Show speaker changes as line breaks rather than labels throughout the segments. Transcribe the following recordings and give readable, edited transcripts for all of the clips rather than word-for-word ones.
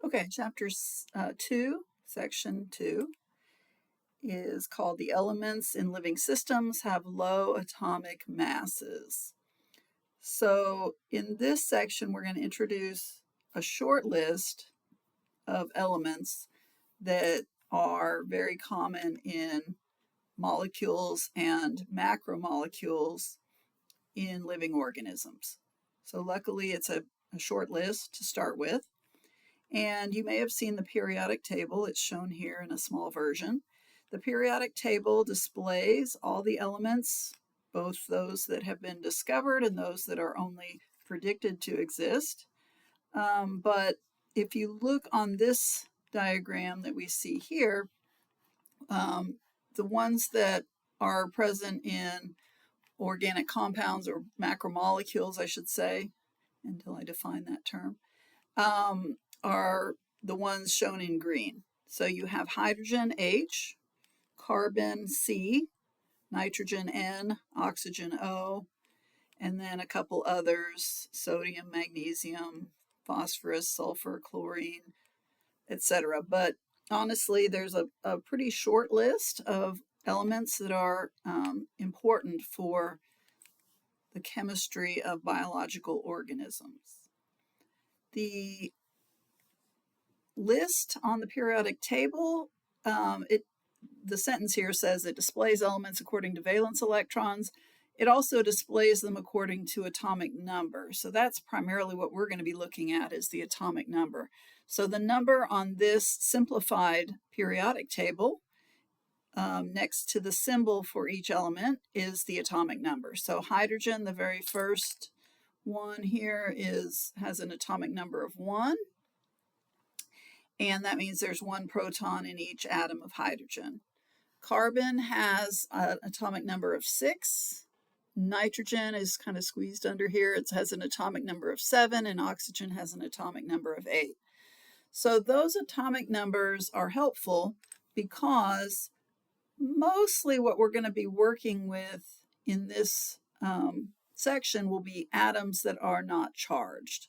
Okay, chapter 2, section 2 is called The Elements in Living Systems Have Low Atomic Masses. So in this section, we're going to introduce a short list of elements that are very common in molecules and macromolecules in living organisms. So luckily, it's a short list to start with. And you may have seen the periodic table. It's shown here in a small version. The periodic table displays all the elements, both those that have been discovered and those that are only predicted to exist. But if you look on this diagram that we see here, the ones that are present in organic compounds or macromolecules, I should say, until I define that term, are the ones shown in green. So you have hydrogen H, carbon C, nitrogen N, oxygen O, and then a couple others, sodium, magnesium, phosphorus, sulfur, chlorine, etc. But honestly, there's a pretty short list of elements that are important for the chemistry of biological organisms. The list on the periodic table, the sentence here says it displays elements according to valence electrons. It also displays them according to atomic number. So that's primarily what we're going to be looking at is the atomic number. So the number on this simplified periodic table next to the symbol for each element is the atomic number. So hydrogen, the very first one here, has an atomic number of 1. And that means there's 1 proton in each atom of hydrogen. Carbon has an atomic number of 6. Nitrogen is kind of squeezed under here. It has an atomic number of 7, and oxygen has an atomic number of 8. So those atomic numbers are helpful because mostly what we're going to be working with in this section will be atoms that are not charged.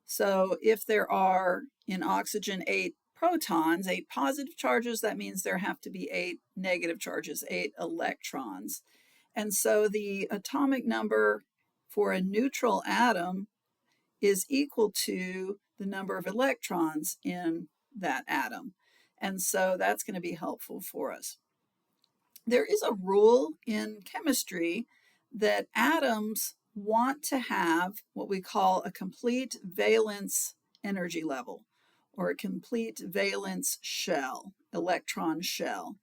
So if there are in oxygen 8 protons, 8 positive charges, that means there have to be 8 negative charges, 8 electrons. And so the atomic number for a neutral atom is equal to the number of electrons in that atom. And so that's going to be helpful for us. There is a rule in chemistry that atoms want to have what we call a complete valence energy level, or a complete valence shell, electron shell.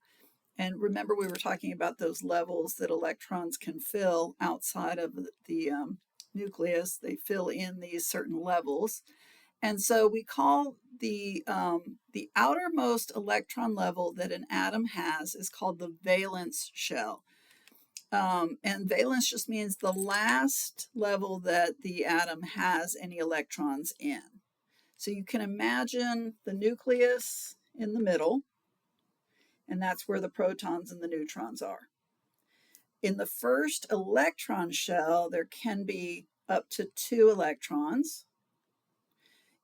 And remember, we were talking about those levels that electrons can fill outside of the nucleus. They fill in these certain levels. And so we call the outermost electron level that an atom has is called the valence shell. And valence just means the last level that the atom has any electrons in. So you can imagine the nucleus in the middle, and that's where the protons and the neutrons are. In the first electron shell, there can be up to 2 electrons.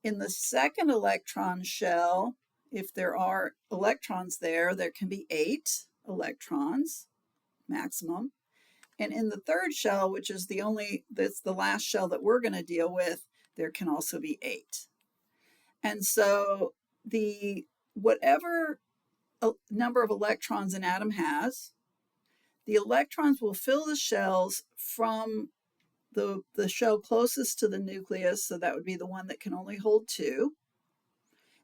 In the second electron shell, if there are electrons there, there can be 8 electrons maximum. And in the third shell, which is that's the last shell that we're going to deal with, there can also be 8. And so whatever number of electrons an atom has, the electrons will fill the shells from the shell closest to the nucleus, so that would be the one that can only hold 2.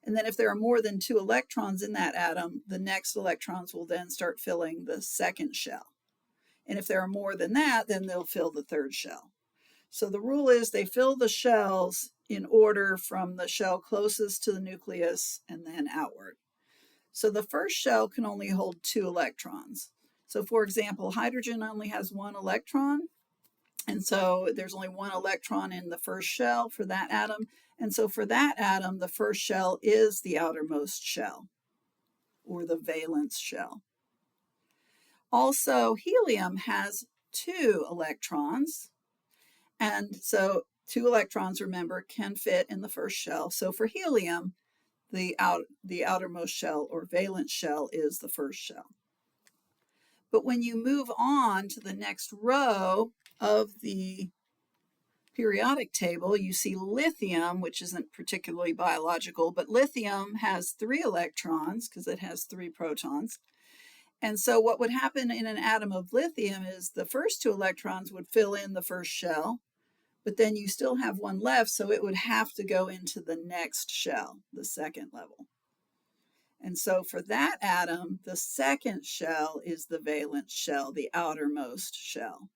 And then if there are more than 2 electrons in that atom, the next electrons will then start filling the second shell. And if there are more than that, then they'll fill the third shell. So the rule is they fill the shells in order from the shell closest to the nucleus and then outward. So the first shell can only hold 2 electrons. So for example, hydrogen only has 1 electron. And so there's only 1 electron in the first shell for that atom. And so for that atom, the first shell is the outermost shell, or the valence shell. Also, helium has 2 electrons. And so 2 electrons, remember, can fit in the first shell. So for helium, the outermost shell or valence shell is the first shell. But when you move on to the next row of the periodic table, you see lithium, which isn't particularly biological, but lithium has 3 electrons because it has 3 protons. And so what would happen in an atom of lithium is the first 2 electrons would fill in the first shell, but then you still have 1 left, so it would have to go into the next shell, the second level. And so for that atom, the second shell is the valence shell, the outermost shell.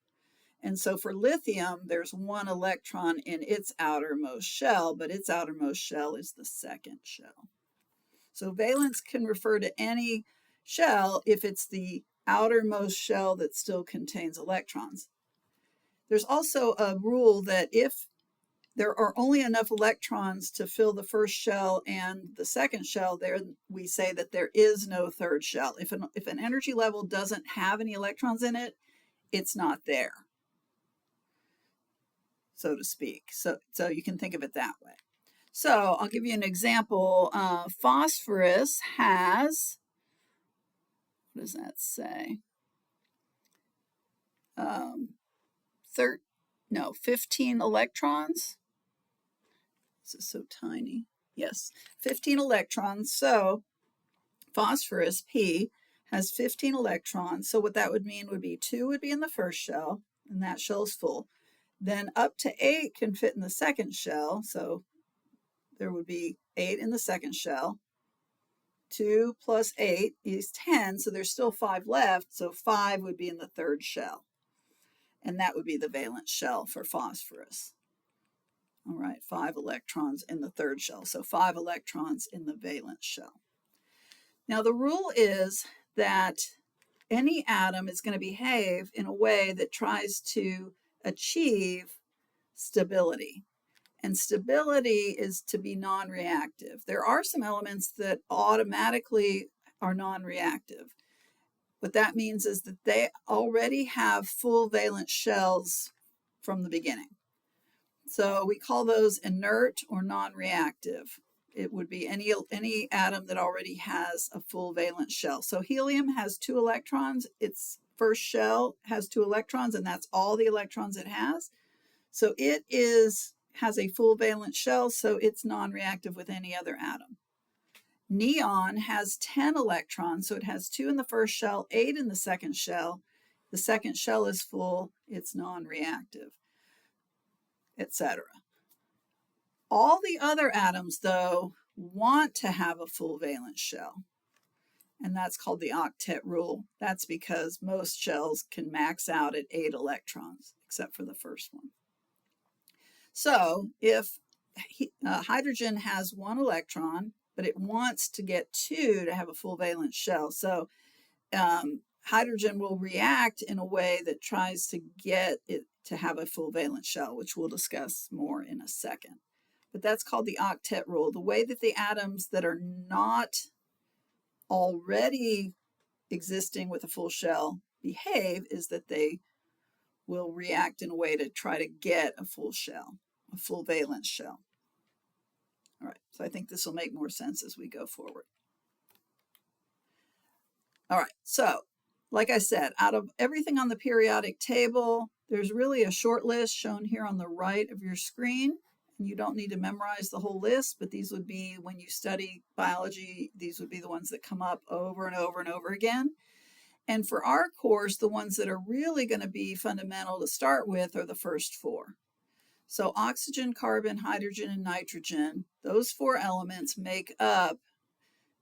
And so for lithium, there's 1 electron in its outermost shell, but its outermost shell is the second shell. So valence can refer to any shell if it's the outermost shell that still contains electrons. There's also a rule that if there are only enough electrons to fill the first shell and the second shell, there we say that there is no third shell. If an energy level doesn't have any electrons in it, it's not there, so to speak. So you can think of it that way. So I'll give you an example. Phosphorus has, what does that say? 15 electrons. This is so tiny. Yes, 15 electrons. So phosphorus, P, has 15 electrons. So what that would mean would be 2 would be in the first shell, and that shell is full. Then up to 8 can fit in the second shell. So there would be 8 in the second shell. 2 plus 8 is 10, so there's still 5 left. So 5 would be in the third shell. And that would be the valence shell for phosphorus. All right, 5 electrons in the third shell. So 5 electrons in the valence shell. Now the rule is that any atom is going to behave in a way that tries to achieve stability. And stability is to be non-reactive. There are some elements that automatically are non-reactive. What that means is that they already have full valence shells from the beginning. So we call those inert or non-reactive. It would be any atom that already has a full valence shell. So helium has 2 electrons. Its first shell has 2 electrons, and that's all the electrons it has. So it has a full valence shell, so it's non-reactive with any other atom. Neon has 10 electrons, so it has 2 in the first shell, 8 in the second shell. The second shell is full, it's non-reactive, etc. All the other atoms, though, want to have a full valence shell, and that's called the octet rule. That's because most shells can max out at 8 electrons, except for the first one. So if hydrogen has 1 electron, but it wants to get 2 to have a full valence shell. So hydrogen will react in a way that tries to get it to have a full valence shell, which we'll discuss more in a second. But that's called the octet rule. The way that the atoms that are not already existing with a full shell behave is that they will react in a way to try to get a full shell, a full valence shell. All right, so I think this will make more sense as we go forward. All right, so like I said, out of everything on the periodic table, there's really a short list shown here on the right of your screen. And you don't need to memorize the whole list, but these would be, when you study biology, these would be the ones that come up over and over and over again. And for our course, the ones that are really going to be fundamental to start with are the first 4. So oxygen, carbon, hydrogen, and nitrogen, those 4 elements make up,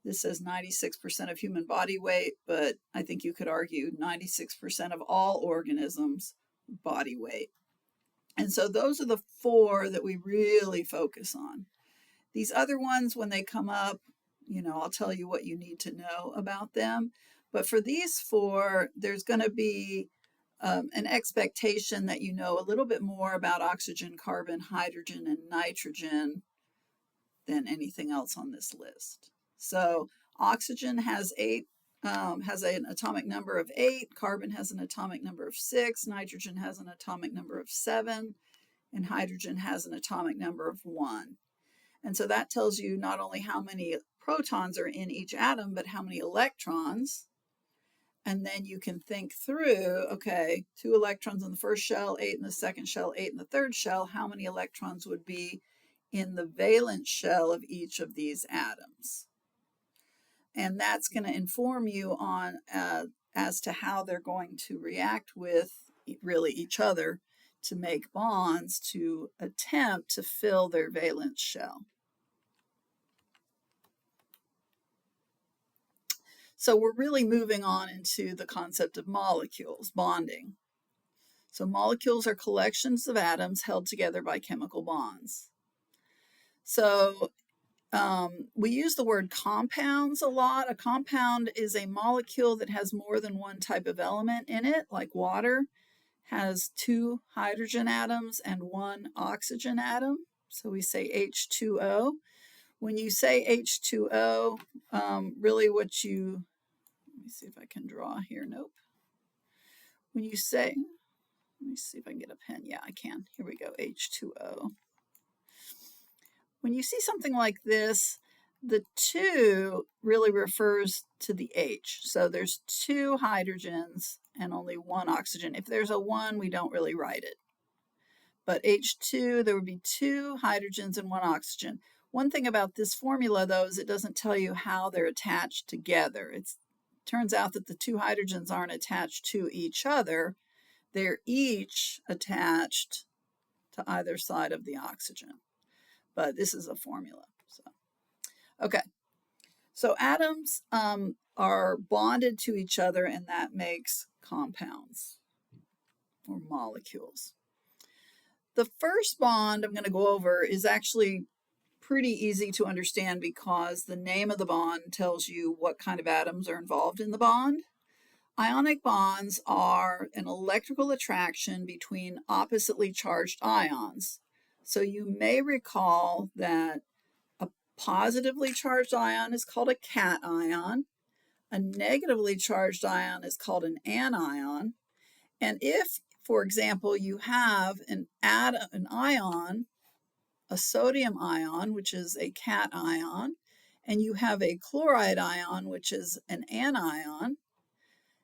this says 96% of human body weight, but I think you could argue 96% of all organisms' body weight. And so those are the 4 that we really focus on. These other ones, when they come up, I'll tell you what you need to know about them. But for these 4, there's going to be an expectation that you know a little bit more about oxygen, carbon, hydrogen, and nitrogen than anything else on this list. So oxygen has an atomic number of 8, carbon has an atomic number of 6, nitrogen has an atomic number of 7, and hydrogen has an atomic number of 1. And so that tells you not only how many protons are in each atom, but how many electrons. And then you can think through, okay, 2 electrons in the first shell, 8 in the second shell, 8 in the third shell. How many electrons would be in the valence shell of each of these atoms? And that's going to inform you on as to how they're going to react with really each other to make bonds to attempt to fill their valence shell. So we're really moving on into the concept of molecules, bonding. So molecules are collections of atoms held together by chemical bonds. So we use the word compounds a lot. A compound is a molecule that has more than one type of element in it, like water has 2 hydrogen atoms and 1 oxygen atom. So we say H2O. When you say H2O, really what you, let me see if I can draw here. Nope. When you say, let me see if I can get a pen. Yeah, I can. Here we go, H2O. When you see something like this, the 2 really refers to the H. So there's 2 hydrogens and only 1 oxygen. If there's a 1, we don't really write it. But H2, there would be 2 hydrogens and 1 oxygen. One thing about this formula, though, is it doesn't tell you how they're attached together. It turns out that the 2 hydrogens aren't attached to each other. They're each attached to either side of the oxygen. But this is a formula. Okay, so atoms are bonded to each other, and that makes compounds or molecules. The first bond I'm going to go over is actually pretty easy to understand because the name of the bond tells you what kind of atoms are involved in the bond. Ionic bonds are an electrical attraction between oppositely charged ions. So you may recall that a positively charged ion is called a cation. A negatively charged ion is called an anion. And if, for example, you have an ion, a sodium ion, which is a cation, and you have a chloride ion, which is an anion,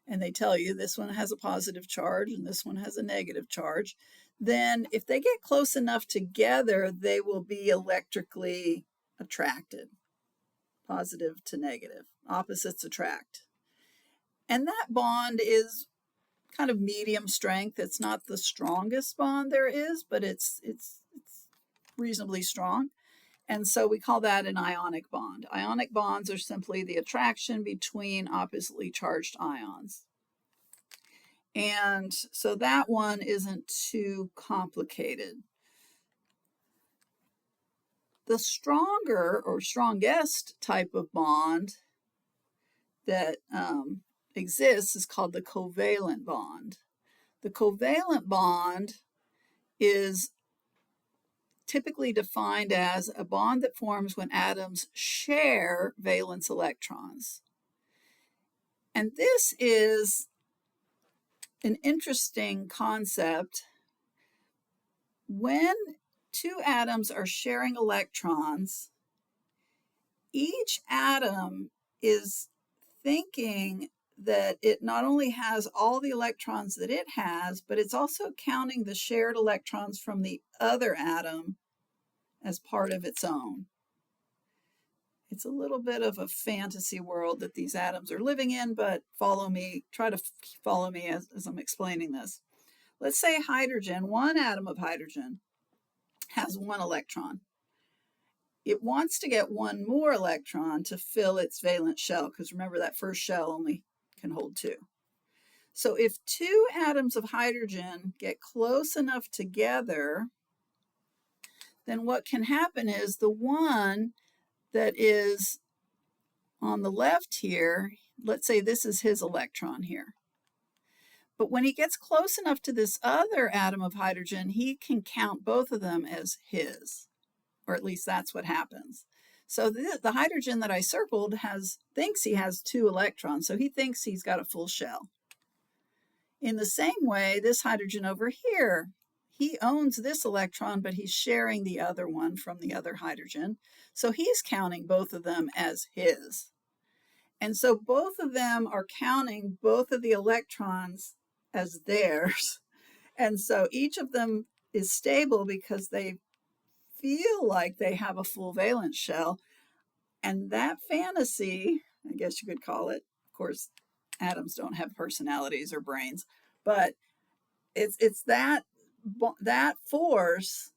and they tell you this one has a positive charge and this one has a negative charge, then if they get close enough together, they will be electrically attracted, positive to negative, opposites attract. And that bond is kind of medium strength. It's not the strongest bond there is, but it's reasonably strong. And so we call that an ionic bond. Ionic bonds are simply the attraction between oppositely charged ions. And so that one isn't too complicated. The stronger or strongest type of bond that exists is called the covalent bond. The covalent bond is typically defined as a bond that forms when atoms share valence electrons. And this is an interesting concept. When 2 atoms are sharing electrons, each atom is thinking that it not only has all the electrons that it has, but it's also counting the shared electrons from the other atom as part of its own. It's a little bit of a fantasy world that these atoms are living in, but follow me, try to follow me as I'm explaining this. Let's say hydrogen, 1 atom of hydrogen has 1 electron. It wants to get 1 more electron to fill its valence shell, because remember that first shell only can hold 2. So if 2 atoms of hydrogen get close enough together, then what can happen is the one that is on the left here, let's say this is his electron here. But when he gets close enough to this other atom of hydrogen, he can count both of them as his, or at least that's what happens. So the hydrogen that I circled thinks he has 2 electrons, so he thinks he's got a full shell. In the same way, this hydrogen over here, he owns this electron, but he's sharing the other one from the other hydrogen. So he's counting both of them as his. And so both of them are counting both of the electrons as theirs. And so each of them is stable because they feel like they have a full valence shell. And that fantasy, I guess you could call it, of course, atoms don't have personalities or brains, but it's that force,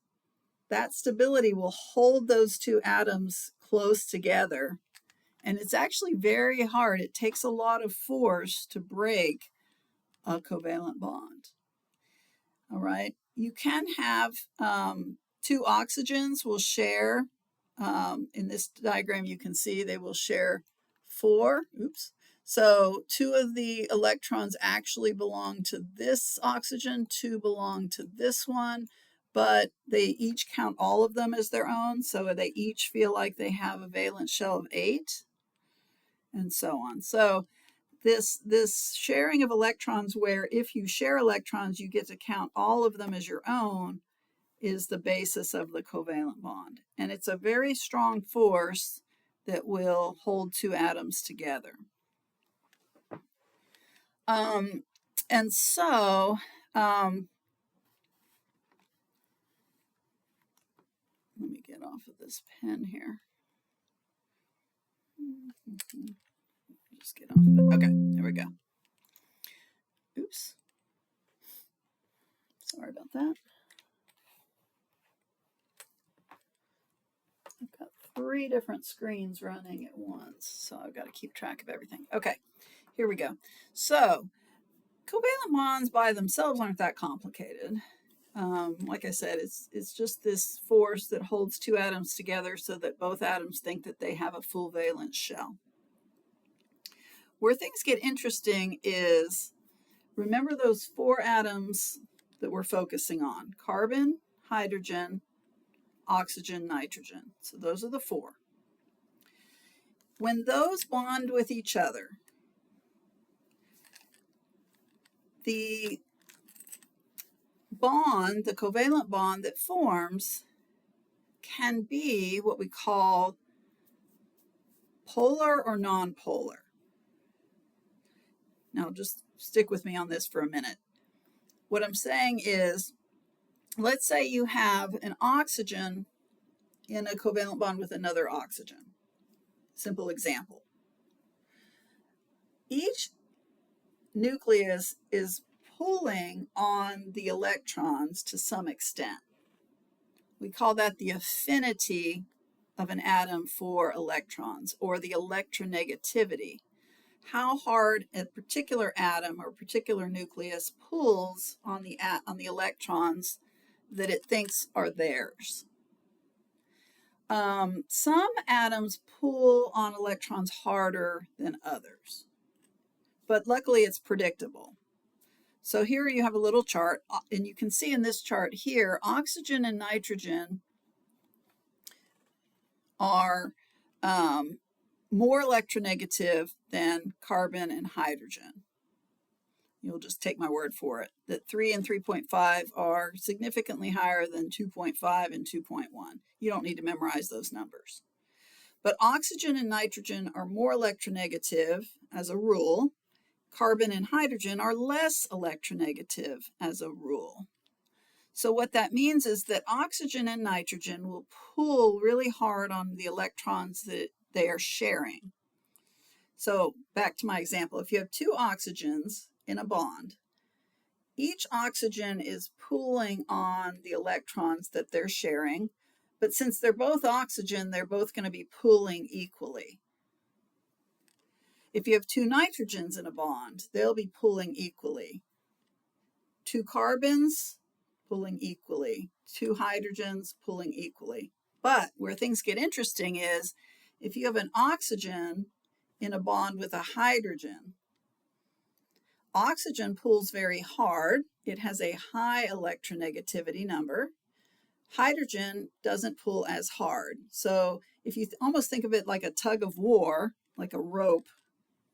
that stability will hold those two atoms close together. And it's actually very hard. It takes a lot of force to break a covalent bond. All right. You can have two oxygens will share. In this diagram, you can see they will share 4. Oops. So 2 of the electrons actually belong to this oxygen, 2 belong to this one, but they each count all of them as their own. So they each feel like they have a valence shell of 8, and so on. So this sharing of electrons, where if you share electrons, you get to count all of them as your own, is the basis of the covalent bond. And it's a very strong force that will hold two atoms together. And so, let me get off of this pen here. Just get off of it. Okay, there we go. Oops. Sorry about that. I've got 3 different screens running at once, so I've got to keep track of everything. Okay, here we go. So, covalent bonds by themselves aren't that complicated. Like I said, it's just this force that holds two atoms together so that both atoms think that they have a full valence shell. Where things get interesting is, remember those 4 atoms that we're focusing on: carbon, hydrogen, oxygen, nitrogen. So those are the 4. When those bond with each other, the bond, the covalent bond that forms, can be what we call polar or nonpolar. Now just stick with me on this for a minute. What I'm saying is, let's say you have an oxygen in a covalent bond with another oxygen. Simple example. Each nucleus is pulling on the electrons to some extent. We call that the affinity of an atom for electrons, or the electronegativity. How hard a particular atom or particular nucleus pulls on the electrons that it thinks are theirs. Some atoms pull on electrons harder than others, but luckily it's predictable. So here you have a little chart, and you can see in this chart here, oxygen and nitrogen are more electronegative than carbon and hydrogen. You'll just take my word for it, that 3 and 3.5 are significantly higher than 2.5 and 2.1. You don't need to memorize those numbers. But oxygen and nitrogen are more electronegative as a rule. Carbon and hydrogen are less electronegative as a rule. So what that means is that oxygen and nitrogen will pull really hard on the electrons that they are sharing. So back to my example, if you have 2 oxygens in a bond, each oxygen is pulling on the electrons that they're sharing, but since they're both oxygen, they're both going to be pulling equally. If you have 2 nitrogens in a bond, they'll be pulling equally. 2 carbons pulling equally, 2 hydrogens pulling equally. But where things get interesting is, if you have an oxygen in a bond with a hydrogen, oxygen pulls very hard. It has a high electronegativity number. Hydrogen doesn't pull as hard. So if you almost think of it like a tug of war, like a rope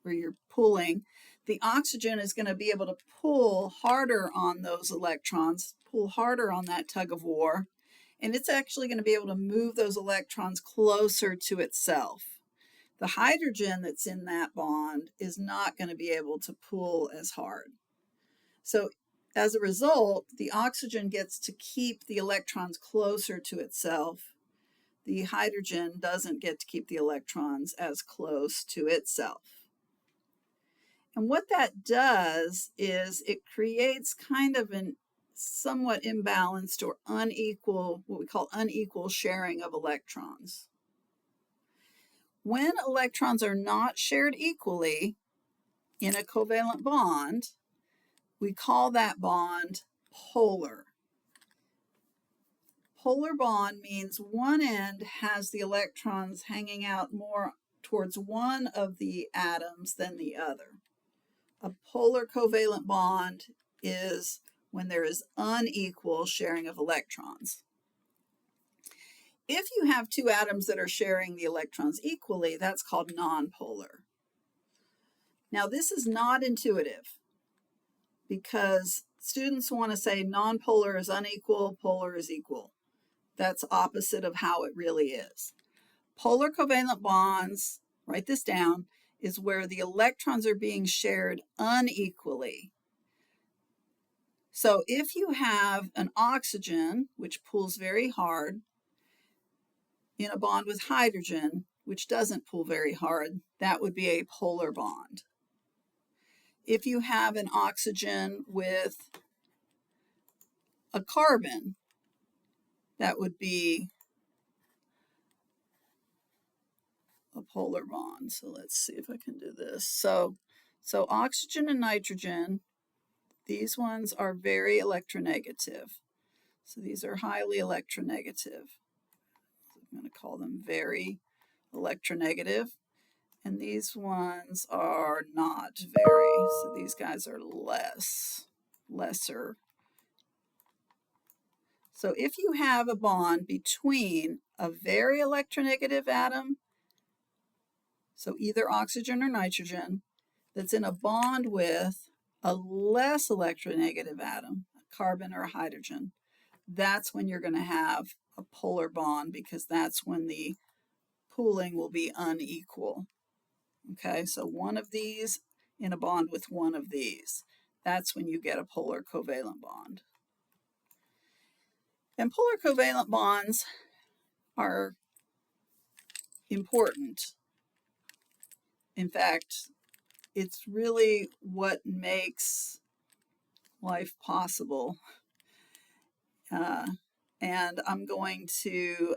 where you're pulling, the oxygen is going to be able to pull harder on those electrons, pull harder on that tug of war, and it's actually going to be able to move those electrons closer to itself. The hydrogen that's in that bond is not going to be able to pull as hard. So as a result, the oxygen gets to keep the electrons closer to itself. The hydrogen doesn't get to keep the electrons as close to itself. And what that does is it creates kind of an somewhat imbalanced or unequal, what we call unequal sharing of electrons. When electrons are not shared equally in a covalent bond, we call that bond polar. Polar bond means one end has the electrons hanging out more towards one of the atoms than the other. A polar covalent bond is when there is unequal sharing of electrons. If you have two atoms that are sharing the electrons equally, that's called nonpolar. Now, this is not intuitive because students want to say nonpolar is unequal, polar is equal. That's opposite of how it really is. Polar covalent bonds, write this down, is where the electrons are being shared unequally. So if you have an oxygen, which pulls very hard, in a bond with hydrogen, which doesn't pull very hard, that would be a polar bond. If you have an oxygen with a carbon, that would be a polar bond. So let's see if I can do this. So oxygen and nitrogen, these ones are very electronegative. So these are highly electronegative. I'm going to call them very electronegative. And these ones are not very. So these guys are lesser. So if you have a bond between a very electronegative atom, so either oxygen or nitrogen, that's in a bond with a less electronegative atom, a carbon or a hydrogen, that's when you're going to have a polar bond because that's when the pooling will be unequal. Okay, so one of these in a bond with one of these. That's when you get a polar covalent bond. And polar covalent bonds are important. In fact, it's really what makes life possible. And I'm going to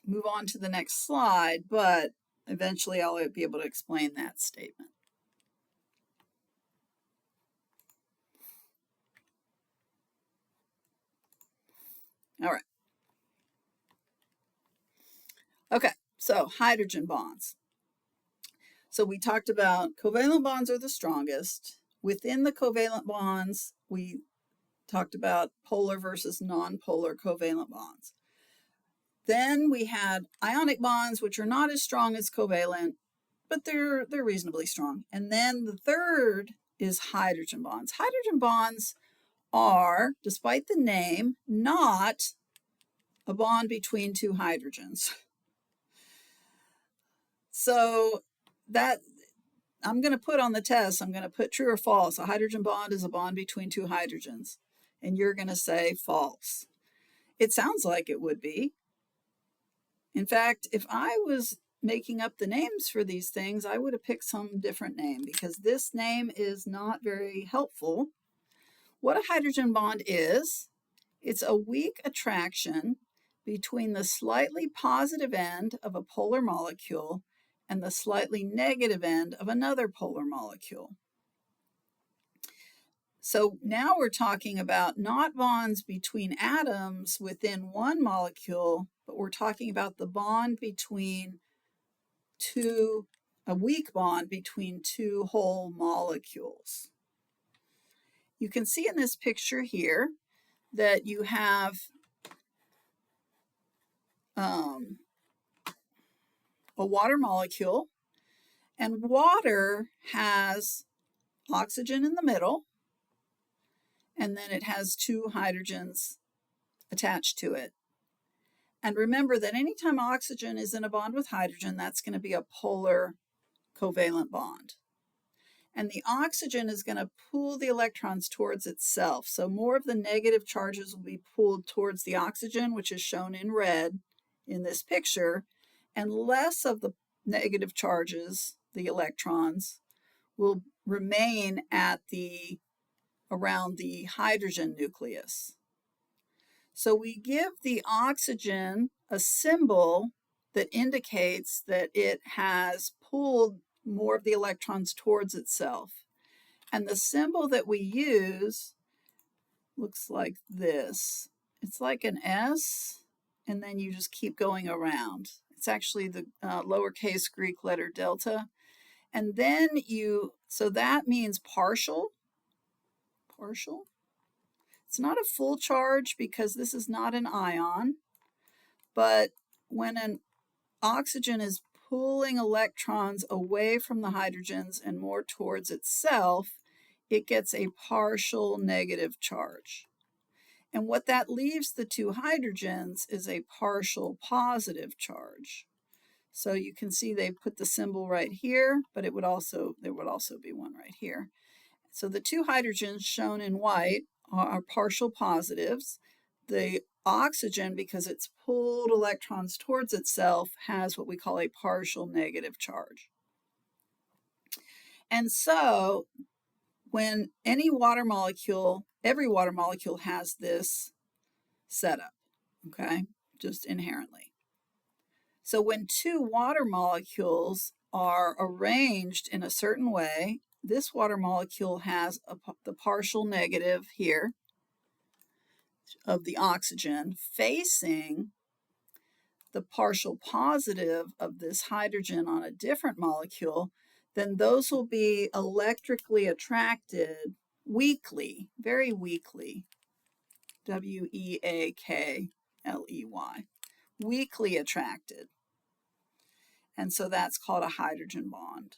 move on to the next slide, but eventually I'll be able to explain that statement. All right. Okay, so hydrogen bonds. So we talked about covalent bonds are the strongest. Within the covalent bonds, we talked about polar versus nonpolar covalent bonds. Then we had ionic bonds, which are not as strong as covalent, but they're reasonably strong. And then the third is hydrogen bonds. Hydrogen bonds are, despite the name, not a bond between two hydrogens. So that I'm going to put on the test, I'm going to put true or false. A hydrogen bond is a bond between two hydrogens. And you're going to say false. It sounds like it would be. In fact, if I was making up the names for these things, I would have picked some different name because this name is not very helpful. What a hydrogen bond is, it's a weak attraction between the slightly positive end of a polar molecule and the slightly negative end of another polar molecule. So now we're talking about not bonds between atoms within one molecule, but we're talking about the bond between a weak bond between two whole molecules. You can see in this picture here that you have a water molecule, And water has oxygen in the middle, and then it has two hydrogens attached to it. And remember that anytime oxygen is in a bond with hydrogen, that's going to be a polar covalent bond. And the oxygen is going to pull the electrons towards itself. So more of the negative charges will be pulled towards the oxygen, which is shown in red in this picture, and less of the negative charges, the electrons, will remain at around the hydrogen nucleus. So we give the oxygen a symbol that indicates that it has pulled more of the electrons towards itself. And the symbol that we use looks like this. It's like an S, and then you just keep going around. It's actually the lowercase Greek letter delta. And then so that means partial. It's not a full charge because this is not an ion, but when an oxygen is pulling electrons away from the hydrogens and more towards itself, it gets a partial negative charge. And what that leaves the two hydrogens is a partial positive charge. So you can see they put the symbol right here, but there would also be one right here. So the two hydrogens shown in white are partial positives. The oxygen, because it's pulled electrons towards itself, has what we call a partial negative charge. And so when every water molecule has this setup, okay, just inherently. So when two water molecules are arranged in a certain way, this water molecule has the partial negative here of the oxygen facing the partial positive of this hydrogen on a different molecule, then those will be electrically attracted weakly, very weakly, weakley, weakly attracted. And so that's called a hydrogen bond.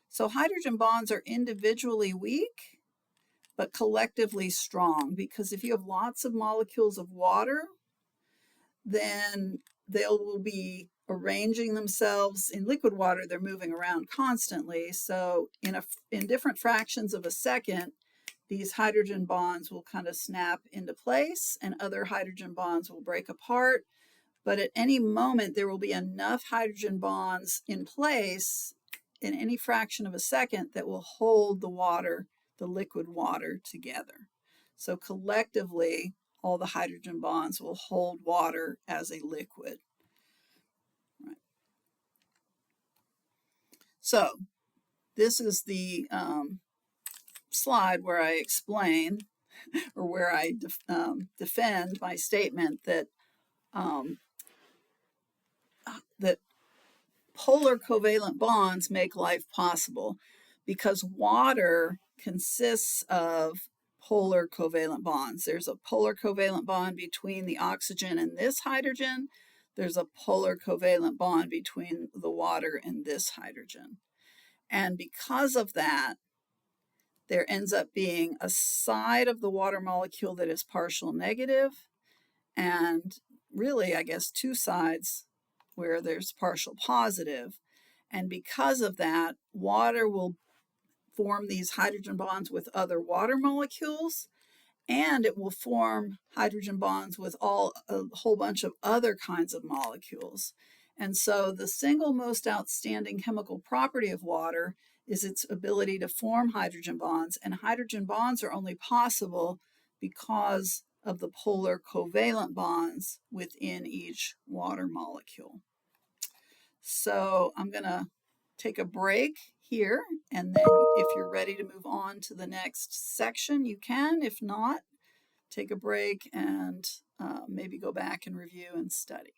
So hydrogen bonds are individually weak, but collectively strong, because if you have lots of molecules of water, then they will be arranging themselves. In liquid water, they're moving around constantly. So in different fractions of a second, these hydrogen bonds will kind of snap into place and other hydrogen bonds will break apart. But at any moment, there will be enough hydrogen bonds in place in any fraction of a second that will hold the liquid water together. So collectively, all the hydrogen bonds will hold water as a liquid. Right. So this is the slide where I explain or where I defend my statement that that polar covalent bonds make life possible because water consists of polar covalent bonds. There's a polar covalent bond between the oxygen and this hydrogen. There's a polar covalent bond between the water and this hydrogen. And because of that, there ends up being a side of the water molecule that is partial negative, and really, I guess, two sides where there's partial positive. And because of that, water will form these hydrogen bonds with other water molecules, and it will form hydrogen bonds with a whole bunch of other kinds of molecules. And so the single most outstanding chemical property of water is its ability to form hydrogen bonds, and hydrogen bonds are only possible because of the polar covalent bonds within each water molecule. So I'm going to take a break here, and then if you're ready to move on to the next section, you can. If not, take a break and maybe go back and review and study.